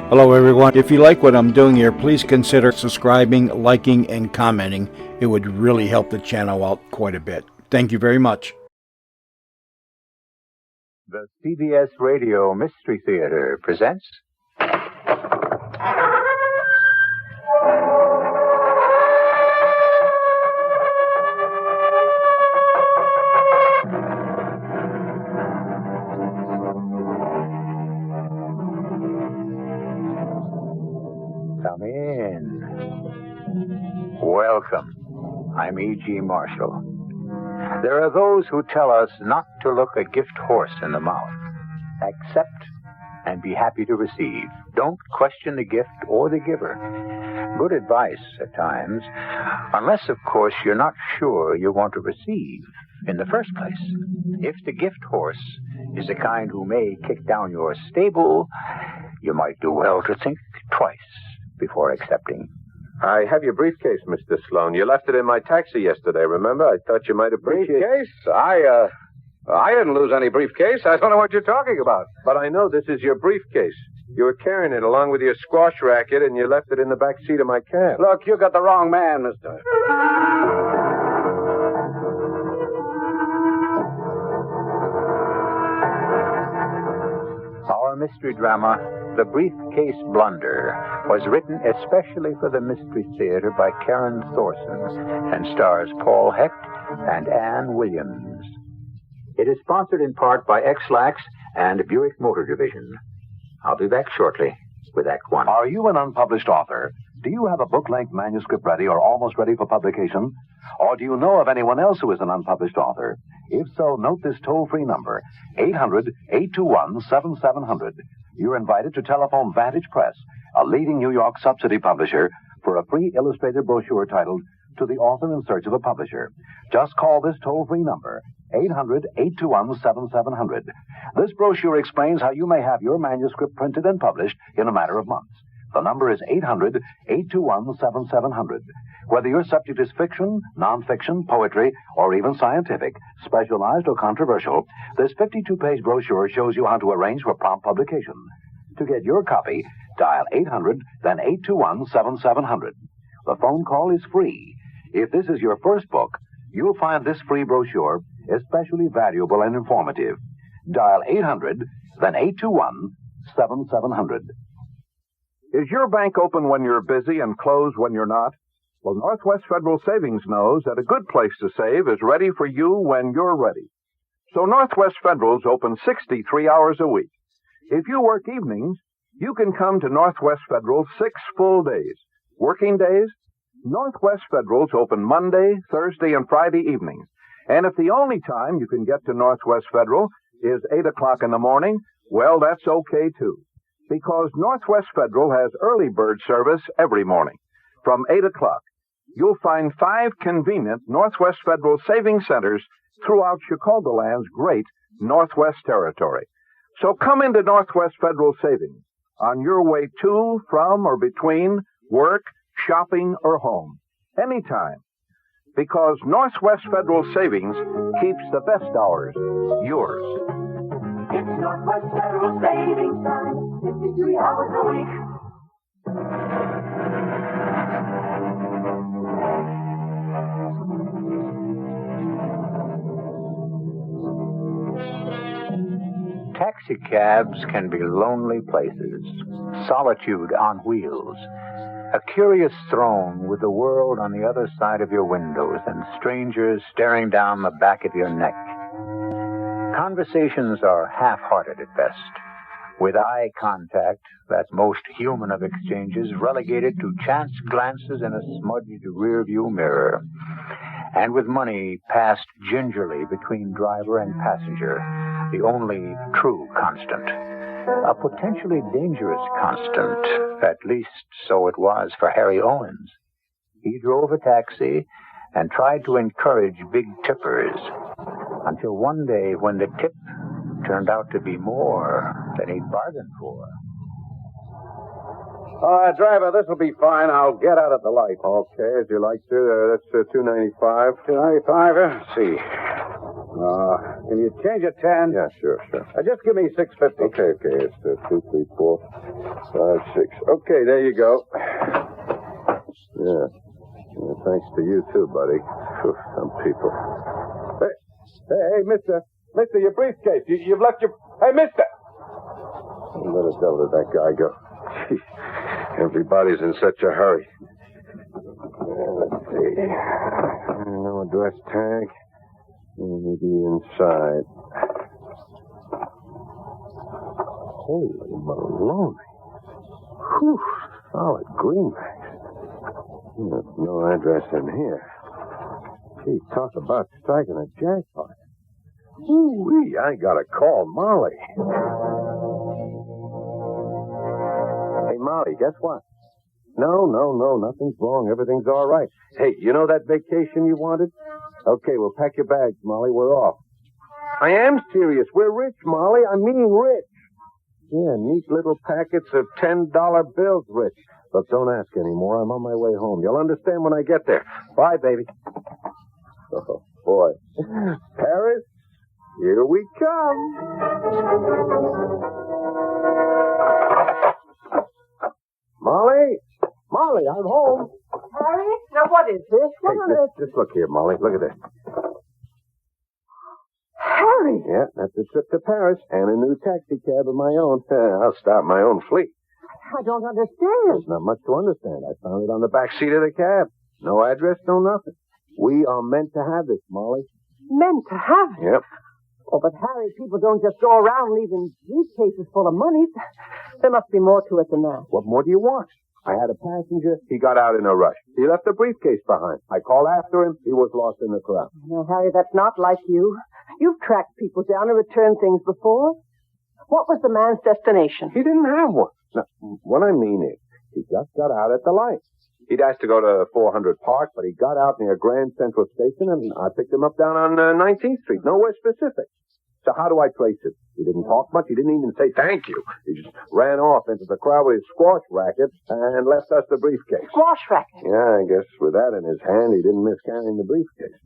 Hello everyone. If you like what I'm doing here, please consider subscribing, liking, and commenting. It would really help the channel out quite a bit. Thank you very much. The CBS Radio Mystery Theater presents... Come in. Welcome. I'm E.G. Marshall. There are those who tell us not to look a gift horse in the mouth. Accept and be happy to receive. Don't question the gift or the giver. Good advice at times, unless, of course, you're not sure you want to receive in the first place. If the gift horse is the kind who may kick down your stable, you might do well to think twice before accepting. I have your briefcase, Mr. Sloan. You left it in my taxi yesterday, remember? I thought you might appreciate... Briefcase? I didn't lose any briefcase. I don't know what you're talking about. But I know this is your briefcase. You were carrying it along with your squash racket, and you left it in the back seat of my cab. Look, you got the wrong man, mister. Our mystery drama, The Briefcase Blunder, was written especially for the Mystery Theater by Karen Thorson and stars Paul Hecht and Ann Williams. It is sponsored in part by X-Lax and Buick Motor Division. I'll be back shortly with Act One. Are you an unpublished author? Do you have a book-length manuscript ready or almost ready for publication? Or do you know of anyone else who is an unpublished author? If so, note this toll-free number, 800-821-7700. You're invited to telephone Vantage Press, a leading New York subsidy publisher, for a free illustrated brochure titled To the Author in Search of a Publisher. Just call this toll-free number, 800-821-7700. This brochure explains how you may have your manuscript printed and published in a matter of months. The number is 800-821-7700. Whether your subject is fiction, nonfiction, poetry, or even scientific, specialized or controversial, this 52-page brochure shows you how to arrange for prompt publication. To get your copy, dial 800, then 821-7700. The phone call is free. If this is your first book, you'll find this free brochure especially valuable and informative. Dial 800, then 821-7700. Is your bank open when you're busy and closed when you're not? Well, Northwest Federal Savings knows that a good place to save is ready for you when you're ready. So Northwest Federal's open 63 hours a week. If you work evenings, you can come to Northwest Federal 6 full days. Working days? Northwest Federal's open Monday, Thursday, and Friday evenings. And if the only time you can get to Northwest Federal is 8 o'clock in the morning, well, that's okay, too. Because Northwest Federal has early bird service every morning. From 8 o'clock, you'll find 5 convenient Northwest Federal saving centers throughout Chicagoland's great Northwest Territory. So come into Northwest Federal Savings on your way to, from, or between work, shopping, or home. Anytime. Because Northwest Federal Savings keeps the best hours yours. It's Northwest Federal Savings Time, 53 hours a week. Taxicabs can be lonely places, solitude on wheels, a curious throne with the world on the other side of your windows and strangers staring down the back of your neck. Conversations are half-hearted at best, with eye contact, that most human of exchanges, relegated to chance glances in a smudged rear-view mirror, and with money passed gingerly between driver and passenger, the only true constant. A potentially dangerous constant, at least so it was for Harry Owens. He drove a taxi and tried to encourage big tippers, until one day when the tip turned out to be more than he'd bargained for. Driver, this'll be fine. I'll get out at the light. Okay, as you like to. That's $2.95. $2.95, let's see. Can you change a 10? Yeah, sure. Just give me $6.50. Okay. It's 2, 3, 4, 5, 6. Okay, there you go. Yeah. Thanks to you, too, buddy. Whew, some people. Hey, mister, your briefcase. You've left your... Hey, mister! Where the devil did that guy go? Gee, everybody's in such a hurry. Let's see. No address tag. Maybe inside. Holy Maloney. Whew, solid greenbacks. There's no address in here. Gee, talk about striking a jackpot. Ooh-wee, I gotta call Molly. Hey, Molly, guess what? No, nothing's wrong. Everything's all right. Hey, you know that vacation you wanted? Okay, well, pack your bags, Molly. We're off. I am serious. We're rich, Molly. I mean rich. Yeah, neat little packets of $10 bills, Rich. Look, don't ask anymore. I'm on my way home. You'll understand when I get there. Bye, baby. Oh, boy. Paris, here we come. Molly, I'm home. Harry? Now, what is this? What on earth? Just look here, Molly. Look at this. Harry! Yeah, that's a trip to Paris and a new taxi cab of my own. I'll start my own fleet. I don't understand. There's not much to understand. I found it on the back seat of the cab. No address, no nothing. We are meant to have this, Molly. Meant to have it? Yep. Oh, but Harry, people don't just go around leaving briefcases full of money. There must be more to it than that. What more do you want? I had a passenger. He got out in a rush. He left the briefcase behind. I called after him. He was lost in the crowd. No, Harry, that's not like you. You've tracked people down and returned things before. What was the man's destination? He didn't have one. No, what I mean is, he just got out at the light. He'd asked to go to 400 Park, but he got out near Grand Central Station, and I picked him up down on 19th Street. Nowhere specific. So how do I trace him? He didn't talk much. He didn't even say thank you. He just ran off into the crowd with his squash racket and left us the briefcase. Squash racket? Yeah, I guess with that in his hand, he didn't miss carrying the briefcase.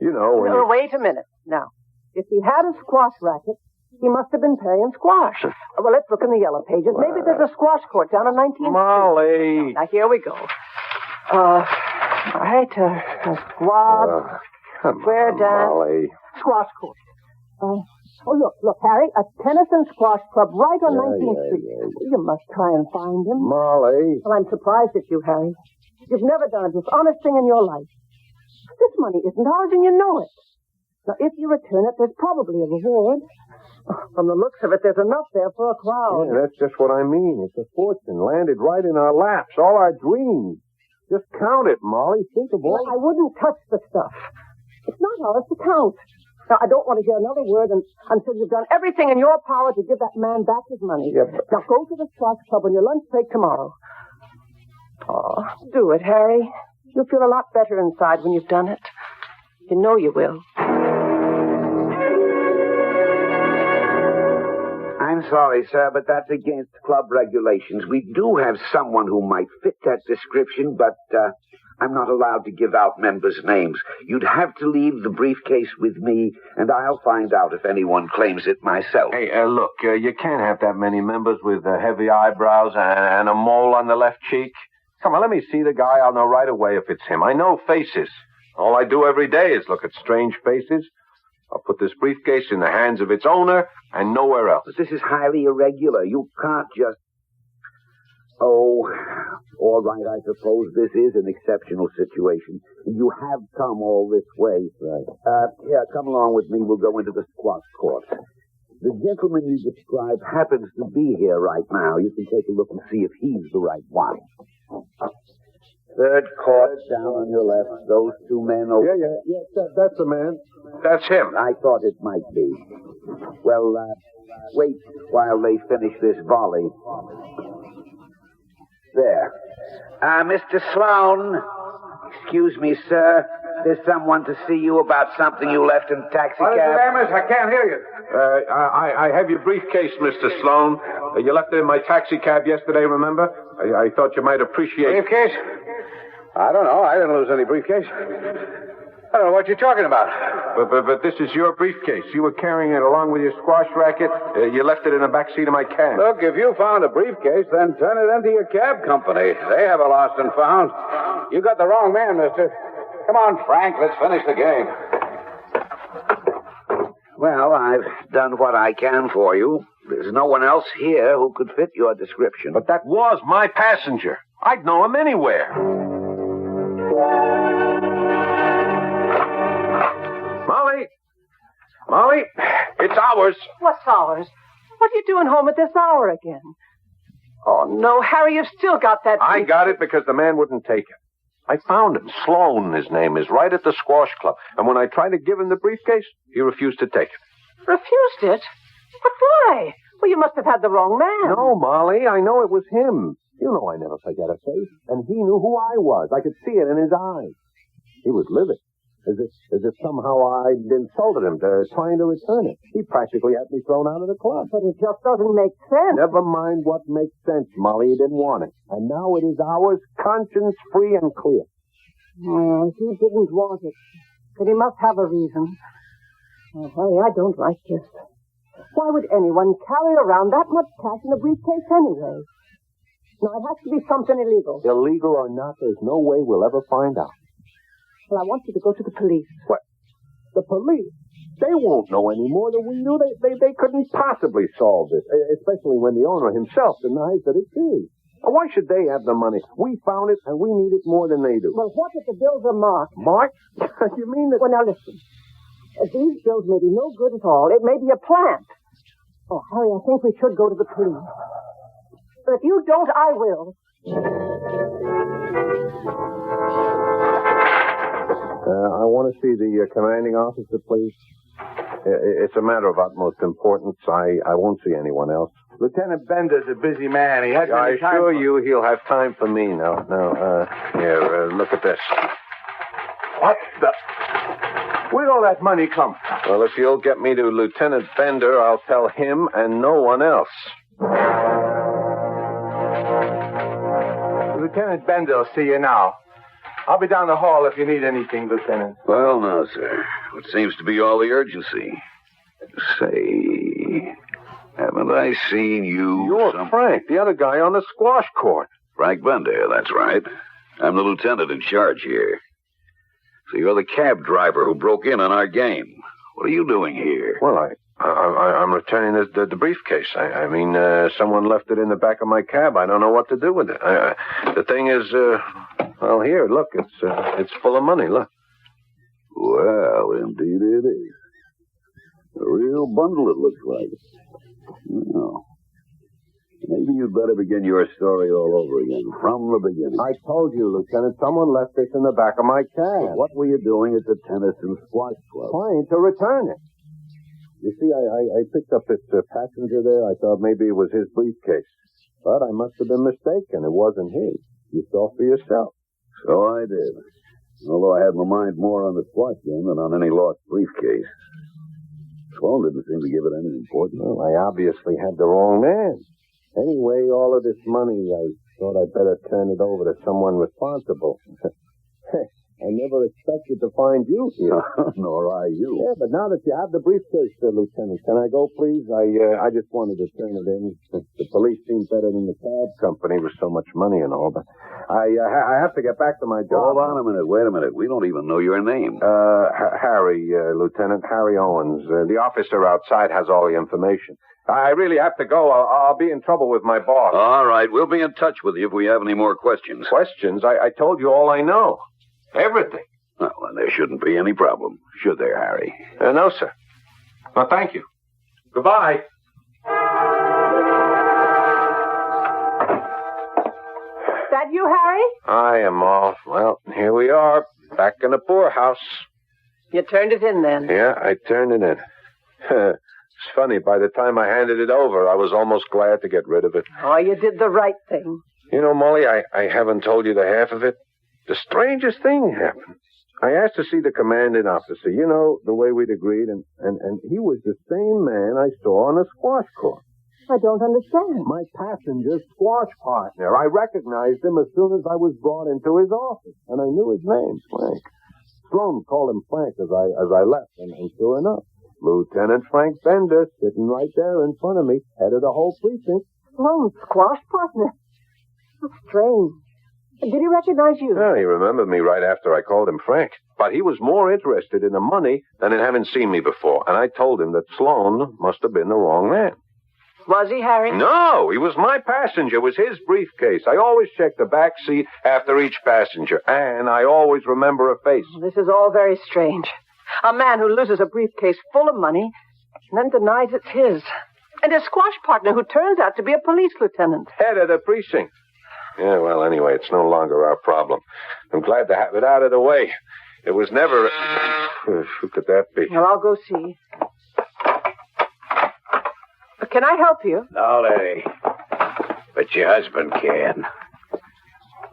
You know, when No, wait a minute. Now, if he had a squash racket, he must have been playing squash. Well, let's look in the yellow pages. Maybe there's a squash court down on 19th Street. Molly! Now, here we go. All right, a squad, square dance, Molly. squash court. Look, Harry, a tennis and squash club right on 19th Street. Yeah. You must try and find him. Molly. Well, I'm surprised at you, Harry. You've never done a dishonest thing in your life. This money isn't ours, and you know it. Now, if you return it, there's probably a reward. From the looks of it, there's enough there for a crowd. Yeah, that's just what I mean. It's a fortune landed right in our laps, all our dreams. Just count it, Molly. Think of all... I wouldn't touch the stuff. It's not ours to count. Now, I don't want to hear another word until you've done everything in your power to give that man back his money. Yeah, but... Now, go to the squash club on your lunch break tomorrow. Oh, do it, Harry. You'll feel a lot better inside when you've done it. You know you will. I'm sorry, sir, but that's against club regulations. We do have someone who might fit that description, but I'm not allowed to give out members' names. You'd have to leave the briefcase with me, and I'll find out if anyone claims it myself. Hey, look, you can't have that many members with heavy eyebrows and a mole on the left cheek. Come on, let me see the guy. I'll know right away if it's him. I know faces. All I do every day is look at strange faces. I'll put this briefcase in the hands of its owner and nowhere else. But this is highly irregular. You can't just... Oh, all right, I suppose this is an exceptional situation. You have come all this way. Right. Here, come along with me. We'll go into the squash court. The gentleman you described happens to be here right now. You can take a look and see if he's the right one. Third court, down on your left. Those two men over... Yeah, that's the man. That's him. I thought it might be. Well, wait while they finish this volley. There. Mr. Sloan. Excuse me, sir. There's someone to see you about something you left in the taxi cab. What is it, Amos? I can't hear you. I have your briefcase, Mr. Sloan. You left it in my taxi cab yesterday, remember? I thought you might appreciate... Briefcase? I don't know. I didn't lose any briefcase. I don't know what you're talking about. But this is your briefcase. You were carrying it along with your squash racket. You left it in the back seat of my cab. Look, if you found a briefcase, then turn it into your cab company. They have a lost and found. You got the wrong man, mister. Come on, Frank, let's finish the game. Well, I've done what I can for you. There's no one else here who could fit your description. But that was my passenger. I'd know him anywhere. Molly, it's ours. What's ours? What are you doing home at this hour again? Oh, no, Harry, you've still got that... I got it because the man wouldn't take it. I found him. Sloan, his name is, right at the squash club. And when I tried to give him the briefcase, he refused to take it. Refused it? But why? Well, you must have had the wrong man. No, Molly, I know it was him. You know I never forget a face. And he knew who I was. I could see it in his eyes. He was livid. As if somehow I'd insulted him trying to return it. He practically had me thrown out of the club. But it just doesn't make sense. Never mind what makes sense, Molly. He didn't want it. And now it is ours, conscience-free and clear. Well, he didn't want it. But he must have a reason. Oh, Harry, I don't like this. Why would anyone carry around that much cash in a briefcase anyway? Now, it has to be something illegal. Illegal or not, there's no way we'll ever find out. Well, I want you to go to the police. What? The police? They won't know any more than we do. They couldn't possibly solve this, especially when the owner himself denies that it's his. Why should they have the money? We found it, and we need it more than they do. Well, what if the bills are marked? Marked? You mean that... Well, now, listen. These bills may be no good at all. It may be a plant. Oh, Harry, I think we should go to the police. But if you don't, I will. I want to see the commanding officer, please. It's a matter of utmost importance. I won't see anyone else. Lieutenant Bender's a busy man. He hasn't I any time assure for... you he'll have time for me. No. Here, look at this. What the... Where'd all that money come? Well, if you'll get me to Lieutenant Bender, I'll tell him and no one else. Lieutenant Bender will see you now. I'll be down the hall if you need anything, Lieutenant. Well, now, sir. What seems to be all the urgency? Say, haven't I seen you... You're Frank, the other guy on the squash court. Frank Bender, that's right. I'm the lieutenant in charge here. So you're the cab driver who broke in on our game. What are you doing here? Well, I'm returning the briefcase. I mean, someone left it in the back of my cab. I don't know what to do with it. The thing is, well, here, look, it's full of money, look. Well, indeed it is. A real bundle, it looks like. Well, maybe you'd better begin your story all over again, from the beginning. I told you, Lieutenant, someone left this in the back of my cab. What were you doing at the tennis and squash club? Trying to return it. You see, I picked up this passenger there. I thought maybe it was his briefcase. But I must have been mistaken. It wasn't his. You saw for yourself. So I did. Although I had my mind more on the squash game than on any lost briefcase. Sloan didn't seem to give it any importance. Well, I obviously had the wrong man. Anyway, all of this money, I thought I'd better turn it over to someone responsible. I never expected to find you here. Nor I you. Yeah, but now that you have the briefcase, Lieutenant, can I go, please? I just wanted to turn it in. The police seem better than the cab company with so much money and all, but I have to get back to my job. Hold on a minute. Wait a minute. We don't even know your name. Harry, Lieutenant Harry Owens. The officer outside has all the information. I really have to go. I'll be in trouble with my boss. All right. We'll be in touch with you if we have any more questions. Questions? I told you all I know. Everything. Well, then there shouldn't be any problem, should there, Harry? No, sir. Well, thank you. Goodbye. That you, Harry? I am off. Well, here we are, back in the poorhouse. You turned it in then? Yeah, I turned it in. It's funny, by the time I handed it over, I was almost glad to get rid of it. Oh, you did the right thing. You know, Molly, I haven't told you the half of it. The strangest thing happened. I asked to see the commanding officer, you know, the way we'd agreed, and he was the same man I saw on the squash court. I don't understand. My passenger's squash partner. I recognized him as soon as I was brought into his office, and I knew his name, Frank. Sloan called him Frank as I left, and sure enough, Lieutenant Frank Bender sitting right there in front of me, head of the whole precinct. Sloan's squash partner. That's strange. Did he recognize you? Yeah, he remembered me right after I called him Frank. But he was more interested in the money than in having seen me before. And I told him that Sloan must have been the wrong man. Was he, Harry? No, he was my passenger. It was his briefcase. I always check the back seat after each passenger. And I always remember a face. This is all very strange. A man who loses a briefcase full of money and then denies it's his. And his squash partner who turns out to be a police lieutenant. Head of the precinct. Yeah, well, anyway, it's no longer our problem. I'm glad to have it out of the way. It was never... Who could that be? Well, I'll go see. Can I help you? No, lady. But your husband can.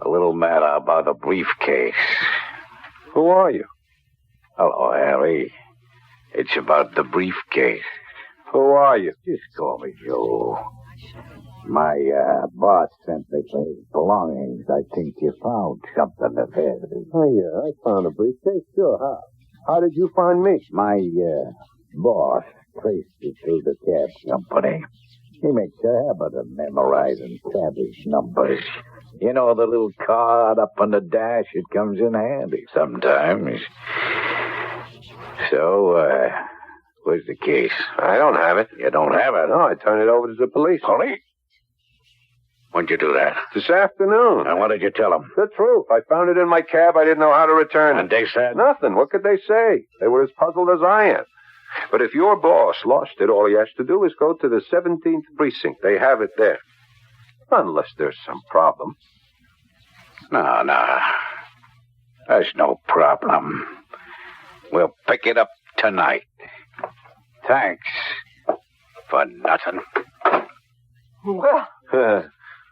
A little matter about a briefcase. Who are you? Hello, Harry. It's about the briefcase. Who are you? Just call me Joe. My boss sent me for his belongings. I think you found something of his. Oh, yeah, I found a briefcase. Sure, how did you find me? My boss traced it through the cab company. He makes a habit of memorizing cabbage numbers. You know, the little card up on the dash, it comes in handy sometimes. So, where's the case? I don't have it. You don't have it? No, I turned it over to the police. Police? When'd you do that? This afternoon. And what did you tell them? The truth. I found it in my cab. I didn't know how to return it. And they said? Nothing. What could they say? They were as puzzled as I am. But if your boss lost it, all he has to do is go to the 17th precinct. They have it there. Unless there's some problem. No. There's no problem. We'll pick it up tonight. Thanks for nothing. Well...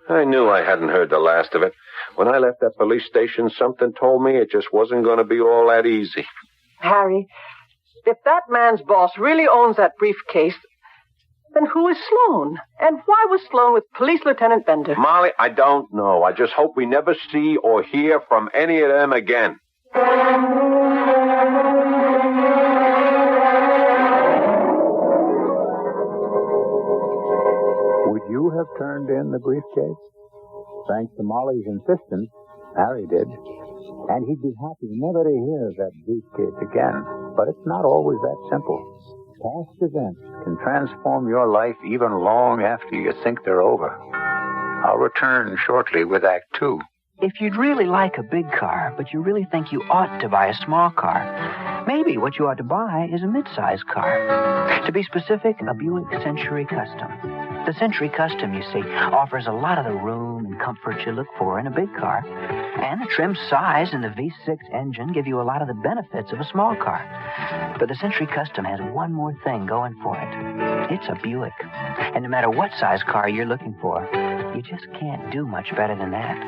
I knew I hadn't heard the last of it. When I left that police station, something told me it just wasn't going to be all that easy. Harry, if that man's boss really owns that briefcase, then who is Sloan? And why was Sloan with Police Lieutenant Bender? Molly, I don't know. I just hope we never see or hear from any of them again. Would you have turned in the briefcase? Thanks to Molly's insistence, Harry did. And he'd be happy never to hear of that briefcase again. But it's not always that simple. Past events can transform your life even long after you think they're over. I'll return shortly with Act Two. If you'd really like a big car, but you really think you ought to buy a small car, maybe what you ought to buy is a mid-size car. To be specific, a Buick Century Custom. The Century Custom, you see, offers a lot of the room and comfort you look for in a big car. And the trim size and the V6 engine give you a lot of the benefits of a small car. But the Century Custom has one more thing going for it. It's a Buick. And no matter what size car you're looking for, you just can't do much better than that.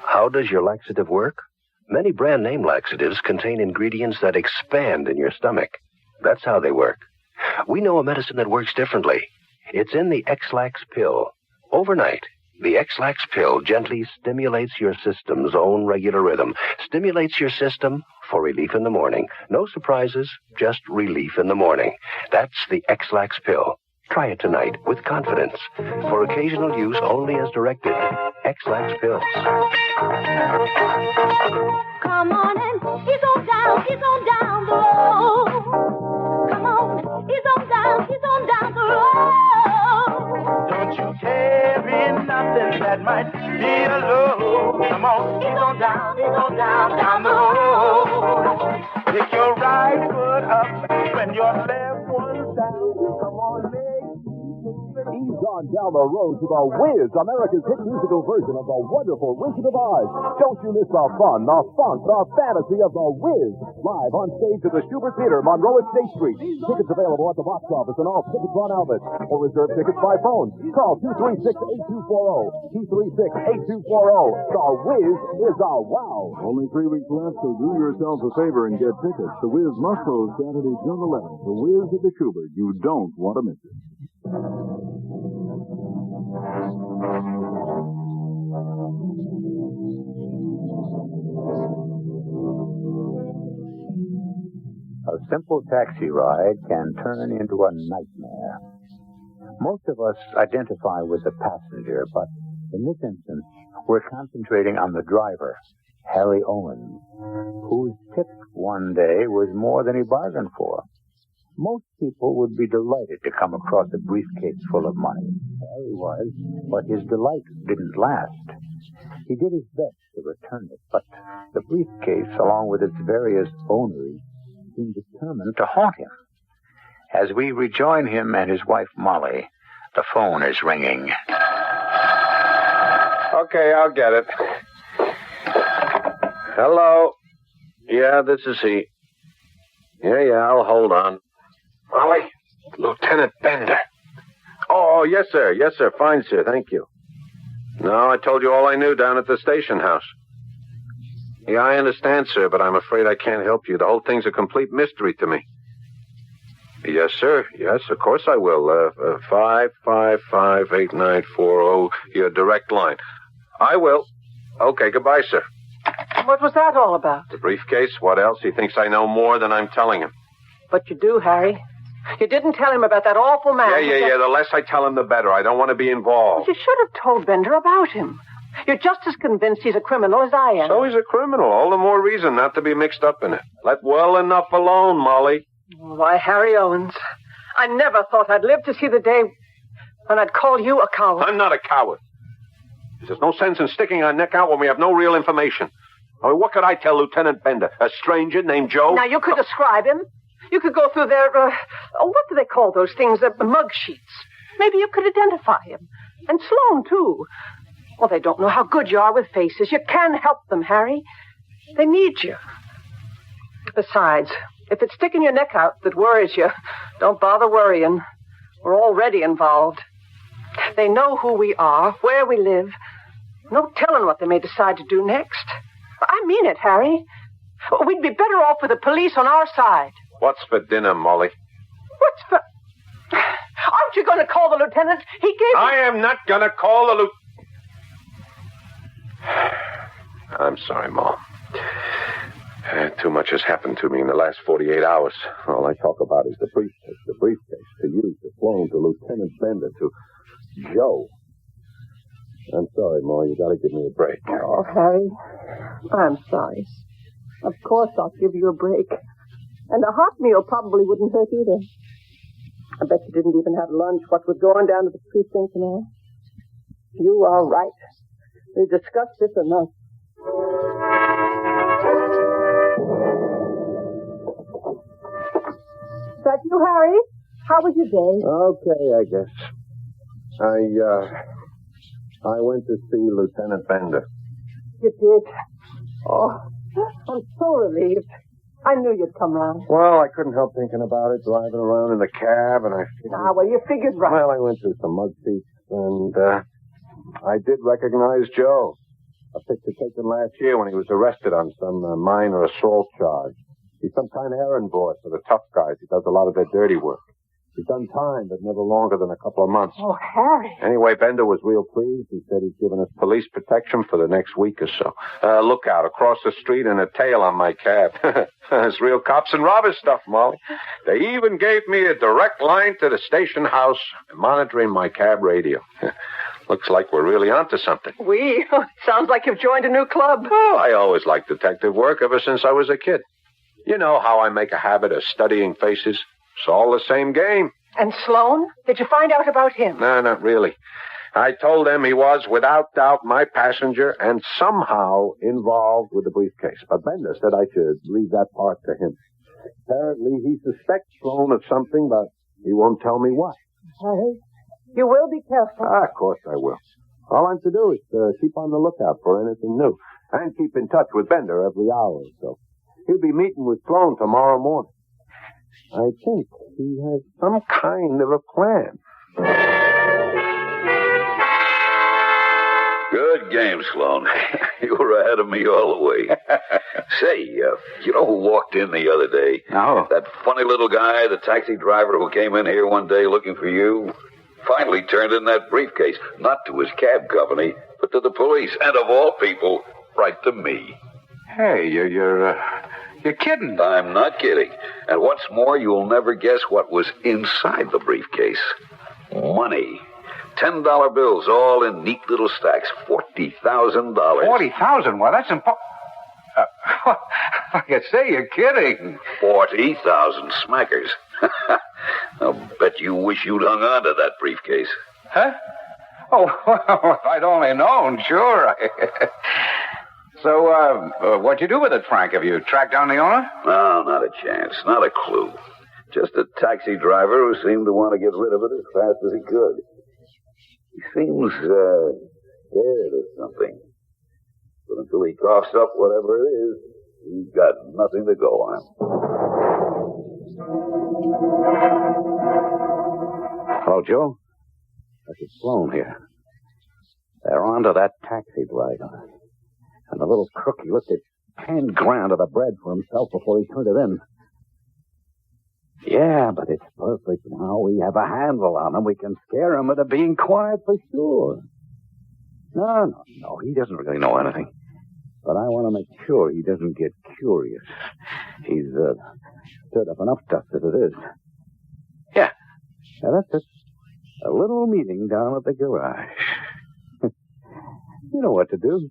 How does your laxative work? Many brand name laxatives contain ingredients that expand in your stomach. That's how they work. We know a medicine that works differently. It's in the X-Lax pill. Overnight, the X-Lax pill gently stimulates your system's own regular rhythm. Stimulates your system for relief in the morning. No surprises, just relief in the morning. That's the X-Lax pill. Try it tonight with confidence. For occasional use only as directed. X-Lax pills. Come on and he's on down the road. Come on, he's on down the road. Don't you carry nothing that might be a load. Come on, he's on down the road. Pick your right foot up when your left one's down. Come on, Ease on down the road to The Wiz, America's hit musical version of the wonderful Wizard of Oz. Don't you miss the fun, the funk, the fantasy of The Wiz. Live on stage at the Schubert Theater, Monroe at State Street. Tickets available at the box office and all Tickets Run outlets. Or reserve tickets by phone. Call 236-8240. 236-8240. The Wiz is a wow. Only 3 weeks left, so do yourself a favor and get tickets. The Wiz must host Saturday, June 11th. The Wiz at the Schubert. You don't want to miss it. simple taxi ride can turn into a nightmare. Most of us identify with the passenger, but in this instance, we're concentrating on the driver, Harry Owens, whose tip one day was more than he bargained for. Most people would be delighted to come across a briefcase full of money. Harry was, but his delight didn't last. He did his best to return it, but the briefcase, along with its various owners, seemed determined to haunt him. As we rejoin him and his wife, Molly, the phone is ringing. Okay, I'll get it. Hello. Yeah, this is he. Yeah, I'll hold on. Molly? Lieutenant Bender. Oh, yes, sir. Yes, sir. Fine, sir. Thank you. No, I told you all I knew down at the station house. Yeah, I understand, sir, but I'm afraid I can't help you. The whole thing's a complete mystery to me. Yes, sir. Yes, of course I will. 555-8940, your direct line. I will. Okay, goodbye, sir. What was that all about? The briefcase? What else? He thinks I know more than I'm telling him. But you do, Harry. You didn't tell him about that awful man. Yeah. The less I tell him, the better. I don't want to be involved. You should have told Bender about him. You're just as convinced he's a criminal as I am. So he's a criminal. All the more reason not to be mixed up in it. Let well enough alone, Molly. Why, Harry Owens, I never thought I'd live to see the day when I'd call you a coward. I'm not a coward. There's no sense in sticking our neck out when we have no real information. I mean, what could I tell Lieutenant Bender? A stranger named Joe? Now, you could describe him. You could go through their, what do they call those things? Mug sheets. Maybe you could identify him. And Sloan, too. Well, they don't know how good you are with faces. You can help them, Harry. They need you. Besides, if it's sticking your neck out that worries you, don't bother worrying. We're already involved. They know who we are, where we live. No telling what they may decide to do next. I mean it, Harry. We'd be better off with the police on our side. What's for dinner, Molly? What's for... Aren't you going to call the lieutenant? He gave... I am not going to call the lieutenant. I'm sorry, Mom. Too much has happened to me in the last 48 hours. All I talk about is the briefcase to you, to Sloan, to Lieutenant Bender, to Joe. I'm sorry, Ma. You got to give me a break. Oh, Harry, I'm sorry. Of course I'll give you a break. And a hot meal probably wouldn't hurt either. I bet you didn't even have lunch, what with going down to the precinct and all. You are right. We discussed this enough. Is that you, Harry? How was your day? Okay, I guess. I went to see Lieutenant Bender. You did? Oh, I'm so relieved. I knew you'd come round. Well, I couldn't help thinking about it, driving around in the cab, and I figured... Well, you figured right. Well, I went through some mud seats, and I did recognize Joe. A picture taken last year when he was arrested on some minor assault charge. He's some kind of errand boy for the tough guys. He does a lot of their dirty work. He's done time, but never longer than a couple of months. Oh, Harry. Anyway, Bender was real pleased. He said he's given us police protection for the next week or so. Look out, across the street and a tail on my cab. It's real cops and robbers stuff, Molly. They even gave me a direct line to the station house, monitoring my cab radio. Looks like we're really onto something. Sounds like you've joined a new club. Oh, I always liked detective work ever since I was a kid. You know how I make a habit of studying faces? It's all the same game. And Sloan? Did you find out about him? No, not really. I told them he was, without doubt, my passenger and somehow involved with the briefcase. But Bender said I should leave that part to him. Apparently, he suspects Sloan of something, but he won't tell me what. Harry, you will be careful. Of course I will. All I'm to do is keep on the lookout for anything new. And keep in touch with Bender every hour or so. He'll be meeting with Sloan tomorrow morning. I think he has some kind of a plan. Good game, Sloan. You were ahead of me all the way. Say, you know who walked in the other day? No. That funny little guy, the taxi driver who came in here one day looking for you. Finally turned in that briefcase, not to his cab company, but to the police. And of all people, right to me. Hey, You're kidding. I'm not kidding. And what's more, you'll never guess what was inside the briefcase. Money. $10 bills, all in neat little stacks. $40,000. 40,000? Why, that's impossible. Like I say, you're kidding. 40,000 smackers. I'll bet you wish you'd hung on to that briefcase. Huh? Oh, well, if I'd only known, sure. So, what'd you do with it, Frank? Have you tracked down the owner? No, not a chance. Not a clue. Just a taxi driver who seemed to want to get rid of it as fast as he could. He seems, scared of something. But until he coughs up whatever it is, he's got nothing to go on. Hello, Joe. It's Sloan here. They're onto that taxi driver. And the little crook, he lifted 10 grand of the bread for himself before he turned it in. Yeah, but it's perfect now. We have a handle on him. We can scare him into being quiet for sure. No, he doesn't really know anything. But I want to make sure he doesn't get curious. He's stirred up enough dust as it is. Yeah, that's it. A little meeting down at the garage. You know what to do.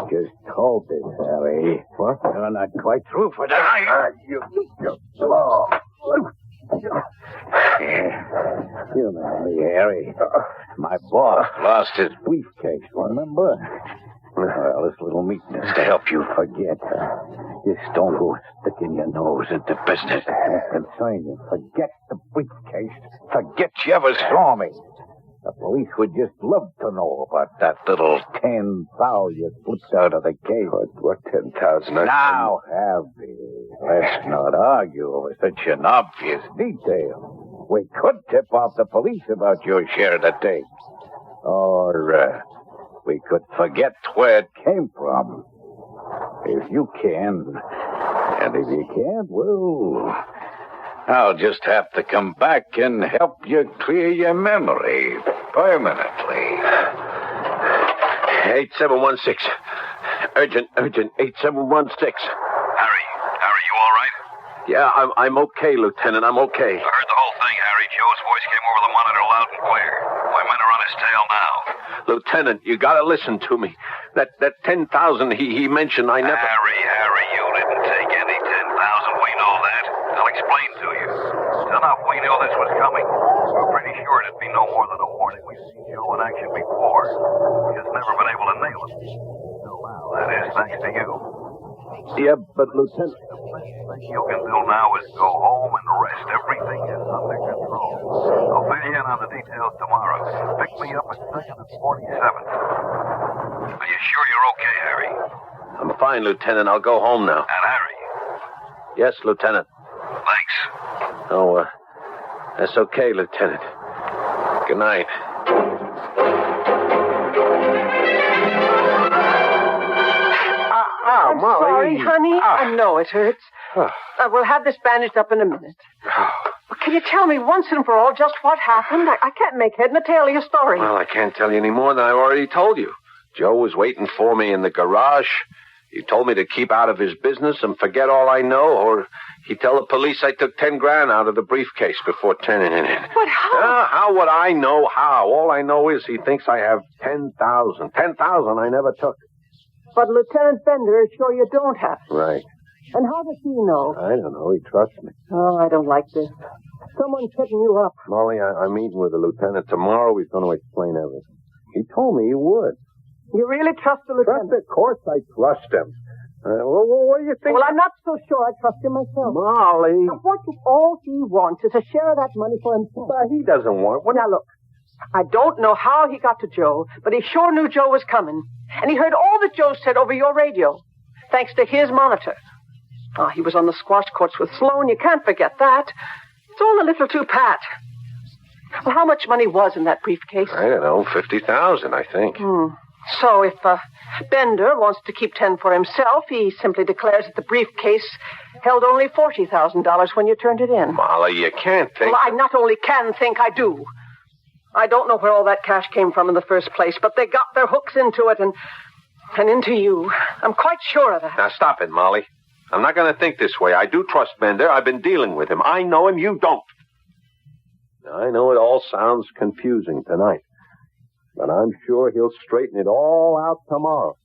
Just hold this, Harry. What? You're not quite through for tonight. You remember me, Harry. My boss lost his briefcase, remember? Well, this little meeting is to help you forget. Just don't go sticking your nose into business. I'm telling you, forget the briefcase. Forget you ever saw me. The police would just love to know about that little 10,000 you slipped out of the case. What 10,000? Now, Harry, let's not argue over such an obvious detail. We could tip off the police about your share of the tape. Or, we could forget where it came from. If you can. And if you can't, well, I'll just have to come back and help you clear your memory permanently. 8716. Urgent, 8716. Harry, you all right? Yeah, I'm okay, Lieutenant. I'm okay. I heard the whole thing, Harry. Joe's voice came over the monitor loud and clear. My men are on his tail now. Lieutenant, you gotta listen to me. That 10,000 he mentioned, I never... Harry, you didn't take any 10,000. We know that. I'll explain to you. Enough, we knew this was coming. We were pretty sure it'd be no more than a warning. We've seen Joe in action before. We just never been able to nail him. Till now, that is, thanks to you. Yeah, but Lieutenant... The best thing you can do now is go home and rest. Everything is under control. I'll fill you in on the details tomorrow. Pick me up at 2nd and 47th. Are you sure you're okay, Harry? I'm fine, Lieutenant. I'll go home now. And Harry? Yes, Lieutenant. Thanks. Oh, that's okay, Lieutenant. Good night. I'm sorry, honey. I know it hurts. We'll have this bandaged up in a minute. Can you tell me once and for all just what happened? I can't make head and tail of your story. Well, I can't tell you any more than I've already told you. Joe was waiting for me in the garage. He told me to keep out of his business and forget all I know, or he'd tell the police I took 10 grand out of the briefcase before turning it in. But how? How would I know how? All I know is he thinks I have 10,000. 10,000 I never took. But Lieutenant Bender is sure you don't have. Right. And how does he know? I don't know. He trusts me. Oh, I don't like this. Someone's setting you up. Molly, I'm meeting with the lieutenant tomorrow. He's going to explain everything. He told me he would. You really trust the lieutenant? Of course I trust him. What do you think? Well, I'm not so sure I trust him myself. Molly. Now, what if all he wants is a share of that money for himself? But he doesn't want it. Now, look. I don't know how he got to Joe, but he sure knew Joe was coming. And he heard all that Joe said over your radio, thanks to his monitor. Oh, he was on the squash courts with Sloan. You can't forget that. It's all a little too pat. Well, how much money was in that briefcase? I don't know, 50,000, I think. So if Bender wants to keep 10 for himself, he simply declares that the briefcase held only $40,000 when you turned it in. Molly, you can't think... Well, I not only can think, I do. I don't know where all that cash came from in the first place, but they got their hooks into it and into you. I'm quite sure of that. Now, stop it, Molly. I'm not going to think this way. I do trust Bender. I've been dealing with him. I know him. You don't. I know it all sounds confusing tonight, but I'm sure he'll straighten it all out tomorrow.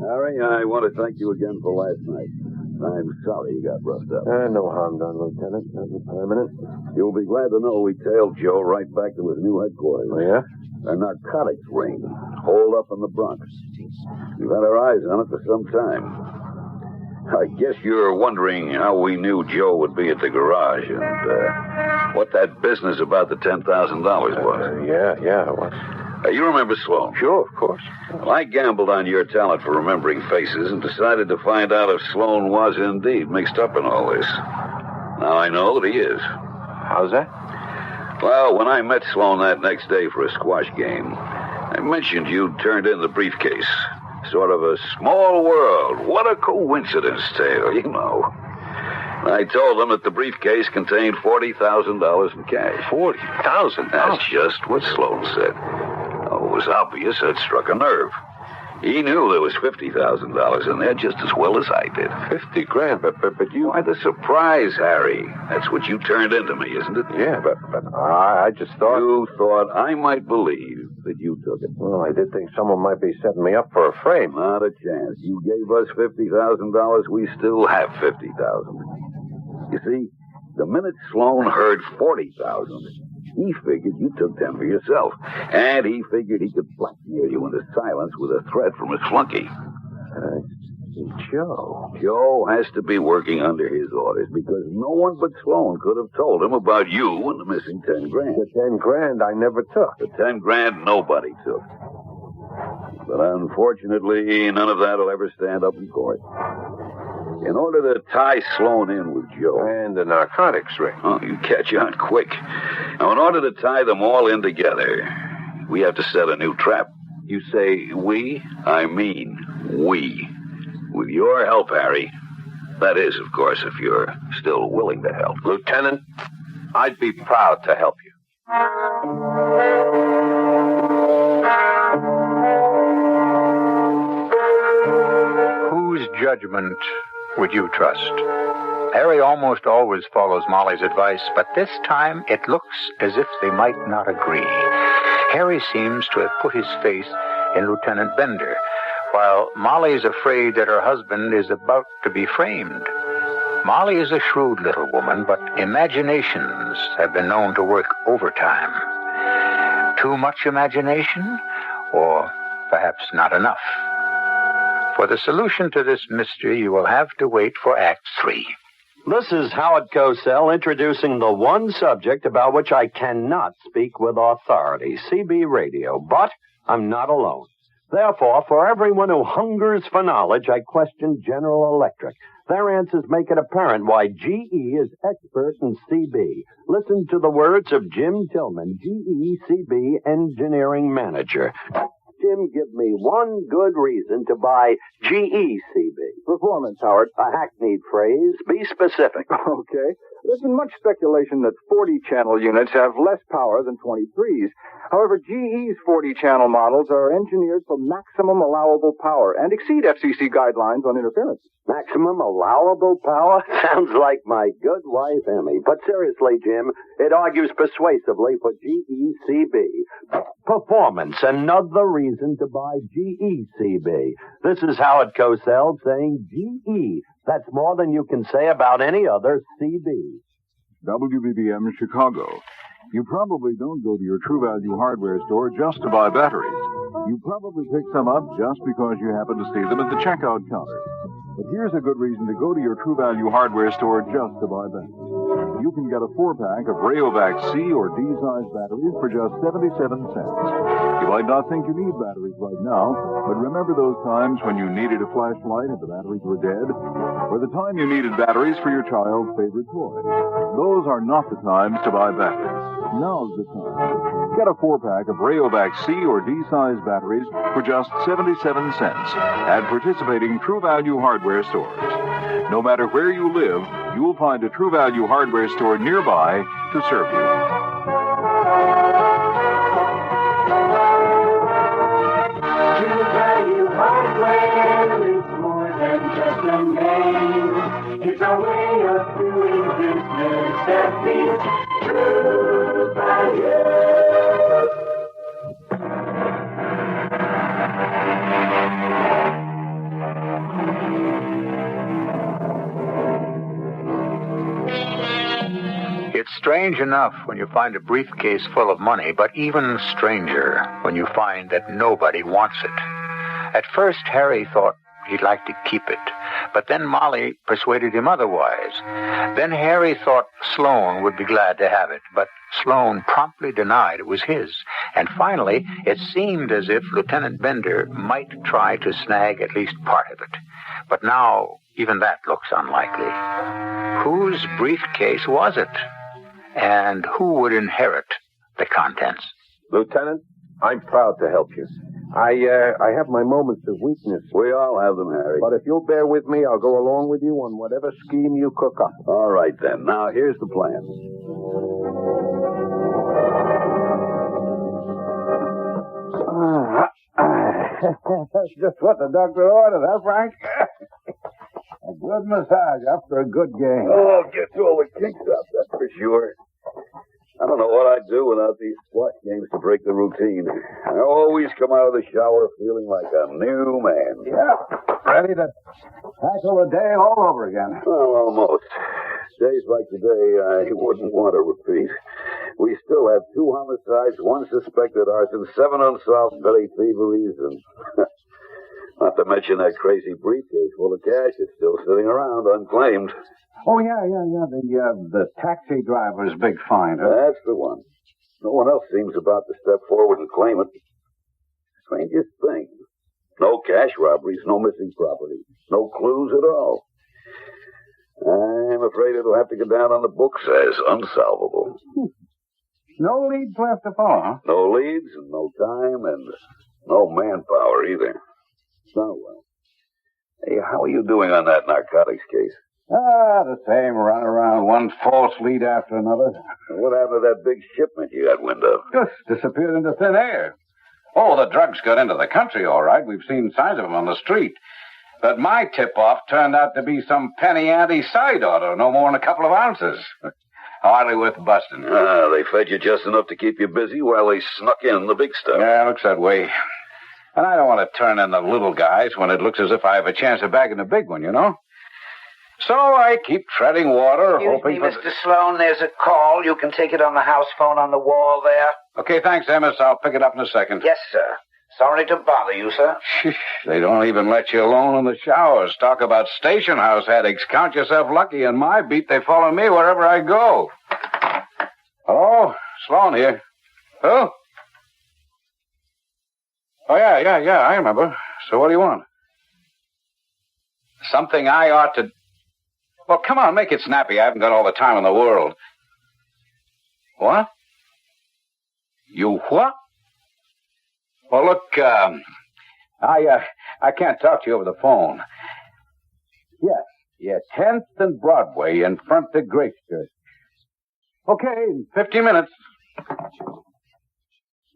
Harry, I want to thank you again for last night. I'm sorry you got roughed up. No harm done, Lieutenant. Nothing permanent. You'll be glad to know we tailed Joe right back to his new headquarters. Oh, yeah? A narcotics ring, holed up in the Bronx. We've had our eyes on it for some time. I guess you're wondering how we knew Joe would be at the garage and what that business about the $10,000 was. Yeah. What? You remember Sloan? Sure, of course. Well, I gambled on your talent for remembering faces and decided to find out if Sloan was indeed mixed up in all this. Now I know that he is. How's that? Well, when I met Sloan that next day for a squash game, I mentioned you'd turned in the briefcase. Sort of a small world. What a coincidence tale, you know. I told them that the briefcase contained $40,000 in cash. $40,000? That's just what Sloan said. Oh, it was obvious it struck a nerve. He knew there was $50,000 in there just as well as I did. $50,000, but you... Why the surprise, Harry? That's what you turned into me, isn't it? Yeah, but I just thought... You thought I might believe that you took it. Well, I did think someone might be setting me up for a frame. Not a chance. You gave us $50,000, we still have $50,000. You see, the minute Sloan heard $40,000, he figured you took 10 for yourself. And he figured he could blackmail you into silence with a threat from his flunky. Joe has to be working under his orders because no one but Sloan could have told him about you and the missing $10,000. The $10,000 I never took. The $10,000 nobody took. But unfortunately, none of that will ever stand up in court. In order to tie Sloan in with Joe... And the narcotics ring. Oh, you catch on quick. Now, in order to tie them all in together, we have to set a new trap. You say we, I mean we. With your help, Harry. That is, of course, if you're still willing to help. Lieutenant, I'd be proud to help you. Whose judgment would you trust? Harry almost always follows Molly's advice, but this time it looks as if they might not agree. Harry seems to have put his faith in Lieutenant Bender, while Molly is afraid that her husband is about to be framed. Molly is a shrewd little woman, but imaginations have been known to work overtime. Too much imagination, or perhaps not enough? For the solution to this mystery, you will have to wait for Act 3. This is Howard Cosell introducing the one subject about which I cannot speak with authority, CB Radio, but I'm not alone. Therefore, for everyone who hungers for knowledge, I question General Electric. Their answers make it apparent why GE is expert in CB. Listen to the words of Jim Tillman, GE CB Engineering Manager. Jim, give me one good reason to buy GE CB. Performance, Howard. A hackneyed phrase. Be specific. Okay. There's been much speculation that 40-channel units have less power than 23s. However, GE's 40-channel models are engineered for maximum allowable power and exceed FCC guidelines on interference. Maximum allowable power? Sounds like my good wife, Emmy. But seriously, Jim, it argues persuasively for GE CB. Performance, another reason to buy GE CB. This is Howard Cosell saying GE. That's more than you can say about any other CB. WBBM Chicago. You probably don't go to your True Value hardware store just to buy batteries. You probably pick some up just because you happen to see them at the checkout counter. But here's a good reason to go to your True Value hardware store just to buy batteries. You can get a 4-pack of Rayovac C or D-size batteries for just 77 cents. You might not think you need batteries right now, but remember those times when you needed a flashlight and the batteries were dead? Or the time you needed batteries for your child's favorite toy? Those are not the times to buy batteries. Now's the time. Get a 4-pack of Rayovac C or D size batteries for just 77 cents at participating True Value hardware stores. No matter where you live, you will find a True Value hardware store nearby to serve you. True Value Hardware is more than just a name. It's a way of doing business that means True Value. It's strange enough when you find a briefcase full of money, but even stranger when you find that nobody wants it. At first, Harry thought he'd like to keep it, but then Molly persuaded him otherwise. Then Harry thought Sloan would be glad to have it, but Sloan promptly denied it was his. And finally, it seemed as if Lieutenant Bender might try to snag at least part of it. But now, even that looks unlikely. Whose briefcase was it? And who would inherit the contents? Lieutenant, I'm proud to help you. I have my moments of weakness. We all have them, Harry. But if you'll bear with me, I'll go along with you on whatever scheme you cook up. All right, then. Now, here's the plan. That's just what the doctor ordered, huh, Frank? A good massage after a good game. Oh, gets all the kinks out, that's for sure. I don't know what I'd do without these squash games to break the routine. I always come out of the shower feeling like a new man. Yeah, ready to tackle the day all over again. Well, almost. Days like today, I wouldn't want to repeat. We still have 2 homicides, 1 suspected arson, 7 unsolved petty thieveries, and not to mention that crazy briefcase full of cash that's still sitting around unclaimed. Oh, yeah. The taxi driver's big find, huh? That's the one. No one else seems about to step forward and claim it. Strangest thing. No cash robberies, no missing property, no clues at all. I'm afraid it'll have to go down on the books as unsolvable. No leads left to follow, huh? No leads, and no time, and no manpower either. Oh, well. Hey, how are you doing on that narcotics case? The same run around, one false lead after another. What happened to that big shipment you got wind of? Just disappeared into thin air. Oh, the drugs got into the country, all right. We've seen signs of them on the street. But my tip-off turned out to be some penny ante side order, no more than a couple of ounces. Hardly worth busting. They fed you just enough to keep you busy while they snuck in the big stuff. Yeah, looks that way. And I don't want to turn in the little guys when it looks as if I have a chance of bagging the big one, you know? So I keep treading water, hoping for... Mr. Sloan, there's a call. You can take it on the house phone on the wall there. Okay, thanks, Amos. I'll pick it up in a second. Yes, sir. Sorry to bother you, sir. They don't even let you alone in the showers. Talk about station house headaches. Count yourself lucky. In my beat, they follow me wherever I go. Hello? Sloan here. Who? Oh, yeah, I remember. So what do you want? Something I ought to... Well, come on, make it snappy. I haven't got all the time in the world. What? You what? Well, look, I can't talk to you over the phone. Yeah, 10th and Broadway in front of Grace Church. Okay, 15 minutes.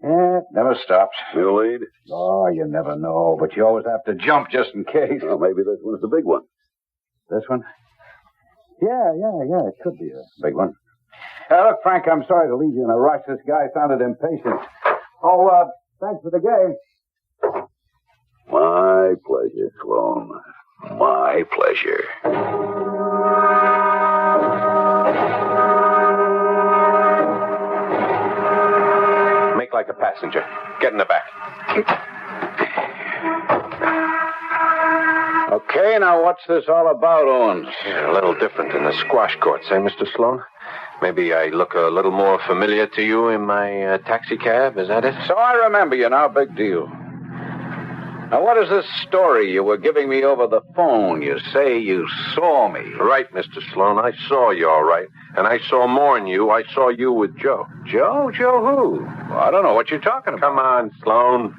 Yeah, never stops. You lead? Oh, you never know, but you always have to jump just in case. Well, maybe this one's the big one. This one? Yeah, it could be a big one. Look, Frank, I'm sorry to leave you in a rush. This guy sounded impatient. Oh, thanks for the game. My pleasure, Sloan. My pleasure. Make like a passenger. Get in the back. Okay, now what's this all about, Owens? Yeah, a little different than the squash courts, eh, Mr. Sloan? Maybe I look a little more familiar to you in my taxi cab, is that it? So I remember you now, big deal. Now, what is this story you were giving me over the phone? You say you saw me. Right, Mr. Sloan. I saw you, all right. And I saw more than you. I saw you with Joe. Joe? Joe who? Well, I don't know what you're talking about. Come on, Sloan.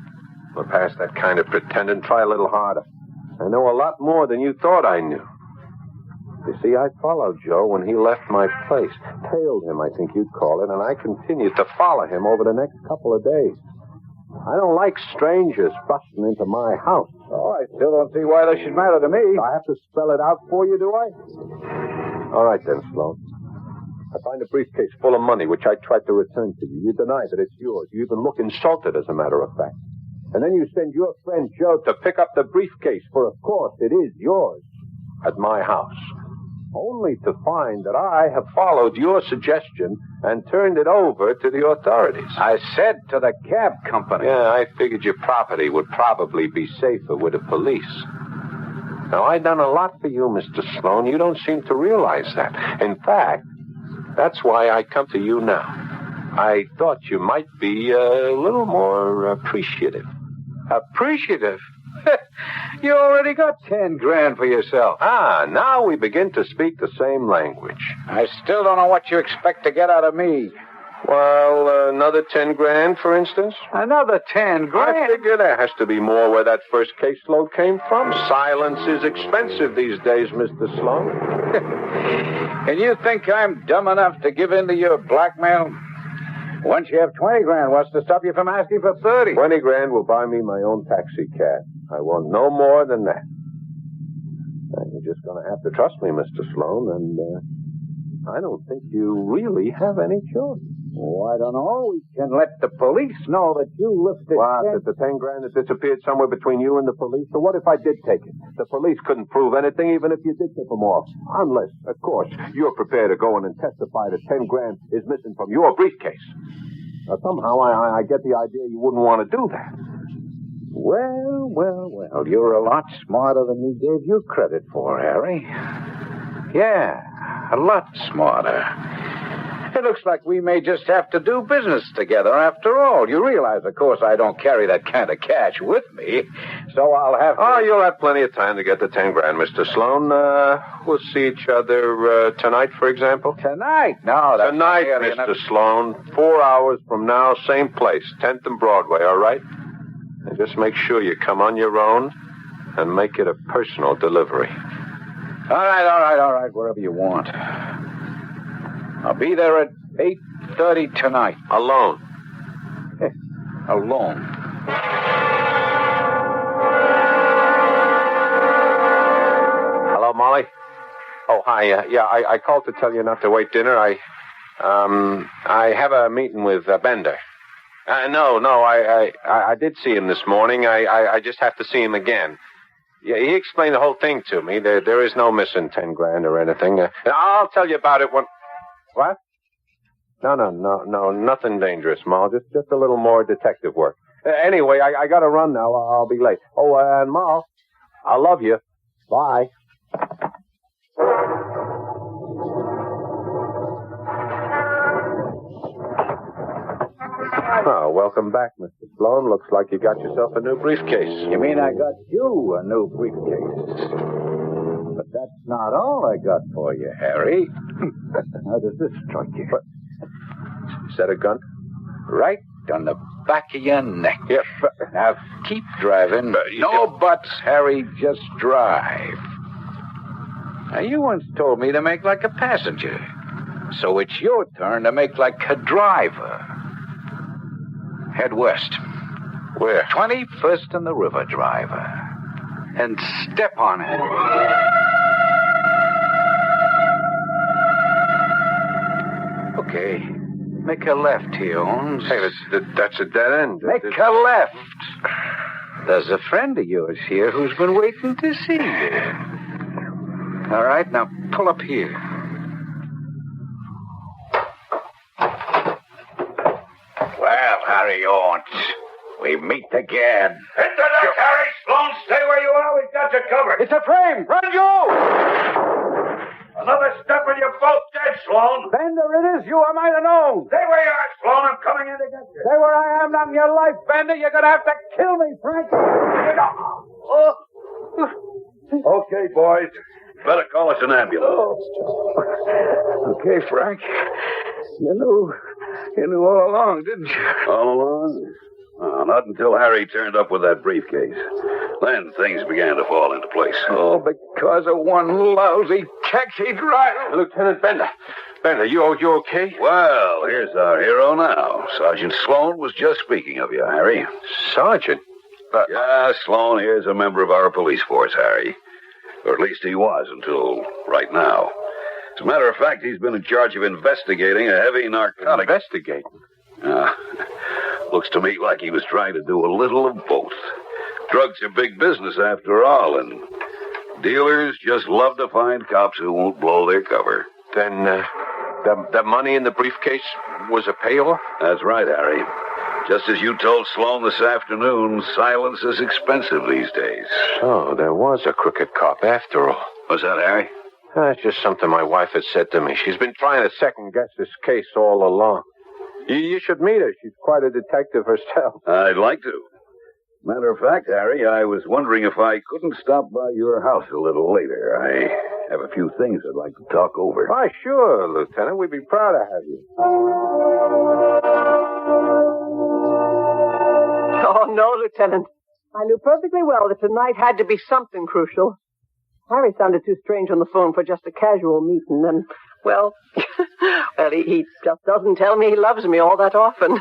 We're past that kind of pretending. Try a little harder. I know a lot more than you thought I knew. You see, I followed Joe when he left my place. Tailed him, I think you'd call it, and I continued to follow him over the next couple of days. I don't like strangers busting into my house. Oh, I still don't see why they should matter to me. I have to spell it out for you, do I? All right, then, Sloan. I find a briefcase full of money, which I tried to return to you. You deny that it's yours. You even look insulted, as a matter of fact. And then you send your friend Joe to pick up the briefcase, for of course it is yours, at my house. Only to find that I have followed your suggestion and turned it over to the authorities. I said to the cab company. Yeah, I figured your property would probably be safer with the police. Now, I've done a lot for you, Mr. Sloan. You don't seem to realize that. In fact, that's why I come to you now. I thought you might be a little more appreciative. Appreciative? You already got 10 grand for yourself. Ah, now we begin to speak the same language. I still don't know what you expect to get out of me. Well, another 10 grand, for instance? Another 10 grand? I figure there has to be more where that first caseload came from. Silence is expensive these days, Mr. Sloan. And you think I'm dumb enough to give in to your blackmail? Once you have 20 grand, what's to stop you from asking for 30? 20 grand will buy me my own taxi cab. I want no more than that. You're just going to have to trust me, Mr. Sloan, and I don't think you really have any choice. Oh, I don't know. We can let the police know that you lifted... What, that the 10 grand that disappeared somewhere between you and the police? So what if I did take it? The police couldn't prove anything even if you did tip them off. Unless, of course, you're prepared to go in and testify that 10 grand is missing from your briefcase. Now, somehow I get the idea you wouldn't want to do that. Well, you're a lot smarter than we gave you credit for, Harry. Yeah, a lot smarter. It looks like we may just have to do business together after all. You realize, of course, I don't carry that kind of cash with me, so I'll have to... Oh, you'll have plenty of time to get the 10 grand, Mr. Sloan. We'll see each other tonight, for example. Tonight? No, that's... Tonight, Mr. Sloan. 4 hours from now, same place, 10th and Broadway, all right? And just make sure you come on your own and make it a personal delivery. All right, wherever you want. I'll be there at 8:30 tonight. Alone. Alone. Hello, Molly? Oh, hi. I called to tell you not to wait dinner. I have a meeting with Bender. No, I did see him this morning. I just have to see him again. Yeah, he explained the whole thing to me. There is no missing 10 grand or anything. I'll tell you about it when... What? No, nothing dangerous, Mal. Just a little more detective work. Anyway, I got to run now. I'll be late. Oh, and Mal, I love you. Bye. Oh, welcome back, Mr. Sloan. Looks like you got yourself a new briefcase. You mean I got you a new briefcase? But that's not all I got for you, Harry. How does this strike you? What? Is that a gun? Right on the back of your neck. Yep. Now, keep driving. No buts, Harry. Just drive. Now, you once told me to make like a passenger. So it's your turn to make like a driver. Head west. Where? 21st and the River, driver. And step on it. Okay. Make a left here, Holmes. Hey, that's a dead end. Make a left. There's a friend of yours here who's been waiting to see you. All right, now pull up here. Well, Harry Owens, we meet again. Into the carriage, Sloan. Stay where you are. We've got you covered. It's a frame. Run, Joe! Another step and you're both dead, Sloan. Bender, it is you. I might have known. Stay where you are, Sloan. I'm coming in to get you. Stay where I am, not in your life, Bender. You're going to have to kill me, Frank. Okay, boys. Better call us an ambulance. Okay, Frank. You knew all along, didn't you? All along? Not until Harry turned up with that briefcase. Then things began to fall into place. Oh, because of one lousy taxi driver. Lieutenant Bender. Bender, you okay? Well, here's our hero now. Sergeant Sloan was just speaking of you, Harry. Sergeant? Yeah, Sloan here's a member of our police force, Harry. Or at least he was until right now. As a matter of fact, he's been in charge of investigating a heavy narcotic... Investigating? Looks to me like he was trying to do a little of both. Drugs are big business after all, and dealers just love to find cops who won't blow their cover. Then, the money in the briefcase was a payoff? That's right, Harry. Just as you told Sloan this afternoon, silence is expensive these days. So, there was a crooked cop after all. What's that, Harry? That's just something my wife has said to me. She's been trying to second-guess this case all along. You should meet her. She's quite a detective herself. I'd like to. Matter of fact, Harry, I was wondering if I couldn't stop by your house a little later. I have a few things I'd like to talk over. Why, sure, Lieutenant. We'd be proud to have you. Oh, no, Lieutenant. I knew perfectly well that tonight had to be something crucial. Harry sounded too strange on the phone for just a casual meeting, and, well, he just doesn't tell me he loves me all that often.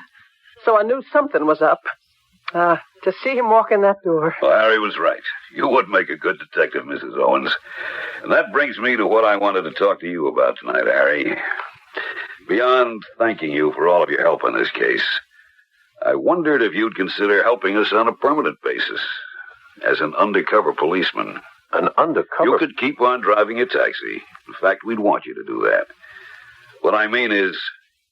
So I knew something was up. To see him walk in that door. Well, Harry was right. You would make a good detective, Mrs. Owens. And that brings me to what I wanted to talk to you about tonight, Harry. Beyond thanking you for all of your help in this case, I wondered if you'd consider helping us on a permanent basis as an undercover policeman. An undercover? You could keep on driving a taxi. In fact, we'd want you to do that. What I mean is,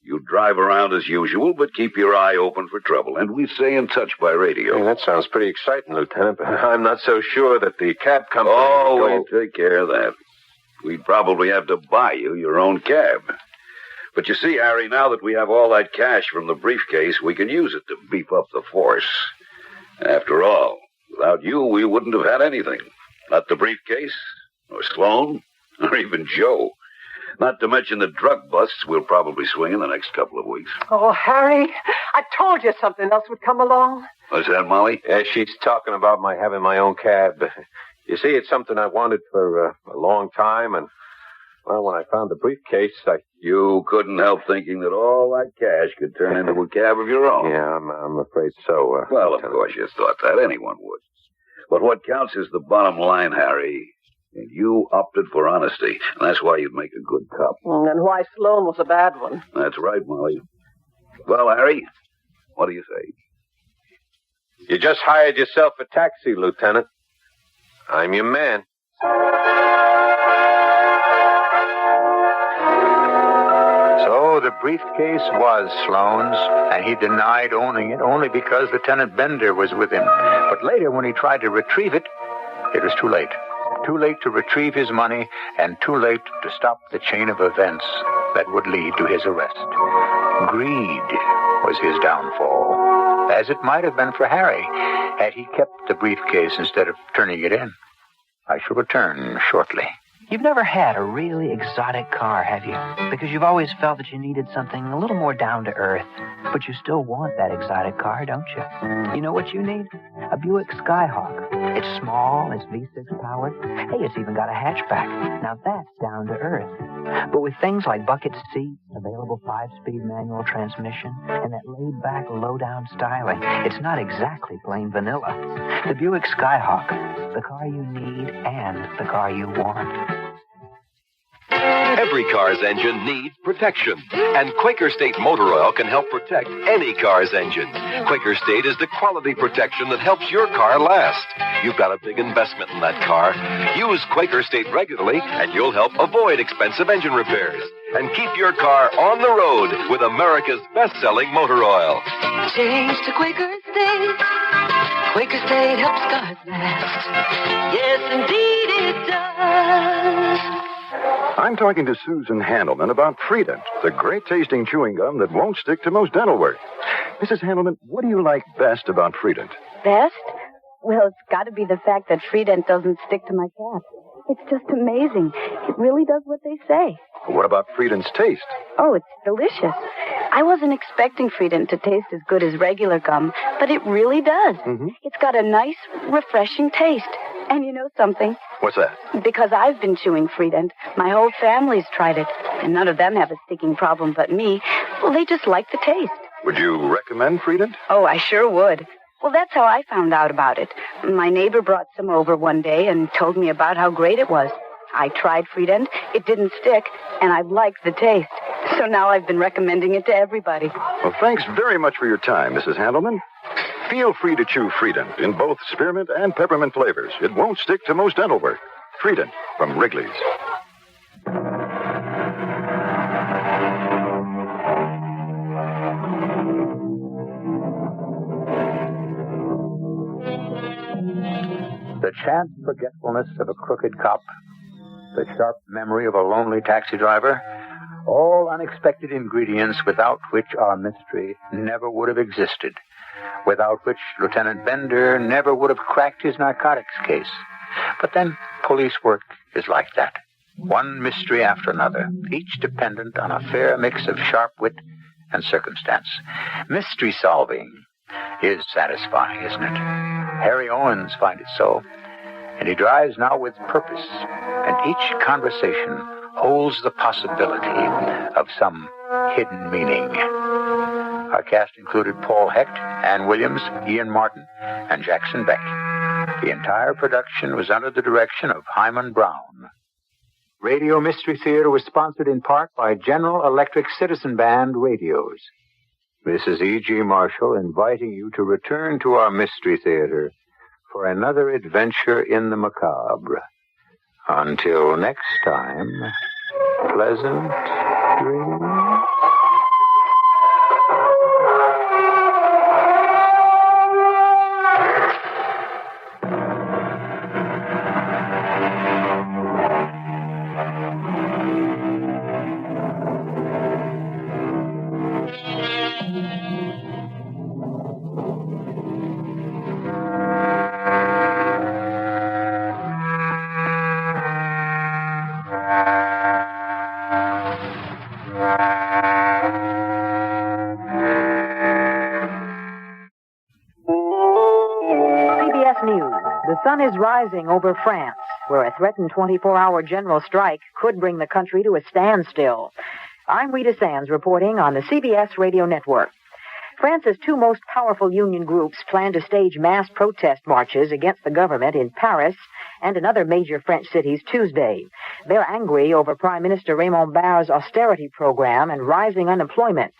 you drive around as usual, but keep your eye open for trouble, and we stay in touch by radio. Hey, that sounds pretty exciting, Lieutenant, but I'm not so sure that the cab company... Oh, we'll take care of that. We'd probably have to buy you your own cab. But you see, Harry, now that we have all that cash from the briefcase, we can use it to beef up the force. After all, without you, we wouldn't have had anything. Not the briefcase, or Sloan, or even Joe. Not to mention the drug busts we'll probably swing in the next couple of weeks. Oh, Harry, I told you something else would come along. What's that, Molly? She's talking about having my own cab. You see, it's something I wanted for a long time, and, well, when I found the briefcase, You couldn't help thinking that all that cash could turn into a cab of your own. Yeah, I'm afraid so. Well, of course you thought that. Anyone would. But what counts is the bottom line, Harry. And you opted for honesty. And that's why you'd make a good cop. And why Sloan was a bad one. That's right, Molly. Well, Harry, what do you say? You just hired yourself a taxi, Lieutenant. I'm your man. So the briefcase was Sloan's, and he denied owning it only because Lieutenant Bender was with him. But later, when he tried to retrieve it, it was too late. Too late to retrieve his money, and too late to stop the chain of events that would lead to his arrest. Greed was his downfall, as it might have been for Harry, had he kept the briefcase instead of turning it in. I shall return shortly. You've never had a really exotic car, have you? Because you've always felt that you needed something a little more down to earth. But you still want that exotic car, don't you? You know what you need? A Buick Skyhawk. It's small, it's V6 powered. Hey, it's even got a hatchback. Now that's down to earth. But with things like bucket seats, available 5-speed manual transmission, and that laid-back, low-down styling, it's not exactly plain vanilla. The Buick Skyhawk, the car you need and the car you want. Every car's engine needs protection, and Quaker State Motor Oil can help protect any car's engine. Quaker State is the quality protection that helps your car last. You've got a big investment in that car. Use Quaker State regularly, and you'll help avoid expensive engine repairs. And keep your car on the road with America's best-selling motor oil. Change to Quaker State. Quaker State helps cars last. Yes, indeed it does. I'm talking to Susan Handelman about Freedent, the great-tasting chewing gum that won't stick to most dental work. Mrs. Handelman, what do you like best about Freedent? Best? Well, it's got to be the fact that Freedent doesn't stick to my cap. It's just amazing. It really does what they say. What about Freedent's taste? Oh, it's delicious. I wasn't expecting Freedent to taste as good as regular gum, but it really does. Mm-hmm. It's got a nice, refreshing taste. And you know something? What's that? Because I've been chewing Freedent, my whole family's tried it, and none of them have a sticking problem but me. Well, they just like the taste. Would you recommend Freedent? Oh, I sure would. Well, that's how I found out about it. My neighbor brought some over one day and told me about how great it was. I tried Freedent, it didn't stick, and I've liked the taste. So now I've been recommending it to everybody. Well, thanks very much for your time, Mrs. Handelman. Feel free to chew Freedent in both spearmint and peppermint flavors. It won't stick to most dental work. Freedent from Wrigley's. The chance forgetfulness of a crooked cop, the sharp memory of a lonely taxi driver, all unexpected ingredients without which our mystery never would have existed, without which Lieutenant Bender never would have cracked his narcotics case. But then police work is like that. One mystery after another, each dependent on a fair mix of sharp wit and circumstance. Mystery solving is satisfying, isn't it? Harry Owens finds it so, and he drives now with purpose, and each conversation holds the possibility of some hidden meaning. Our cast included Paul Hecht, Ann Williams, Ian Martin, and Jackson Beck. The entire production was under the direction of Hyman Brown. Radio Mystery Theater was sponsored in part by General Electric Citizen Band Radios. This is E.G. Marshall inviting you to return to our Mystery Theater for another adventure in the macabre. Until next time, pleasant dreams. The sun is rising over France, where a threatened 24-hour general strike could bring the country to a standstill. I'm Rita Sands reporting on the CBS radio network. France's two most powerful union groups plan to stage mass protest marches against the government in Paris and in other major French cities Tuesday. They're angry over Prime Minister Raymond Barre's austerity program and rising unemployment.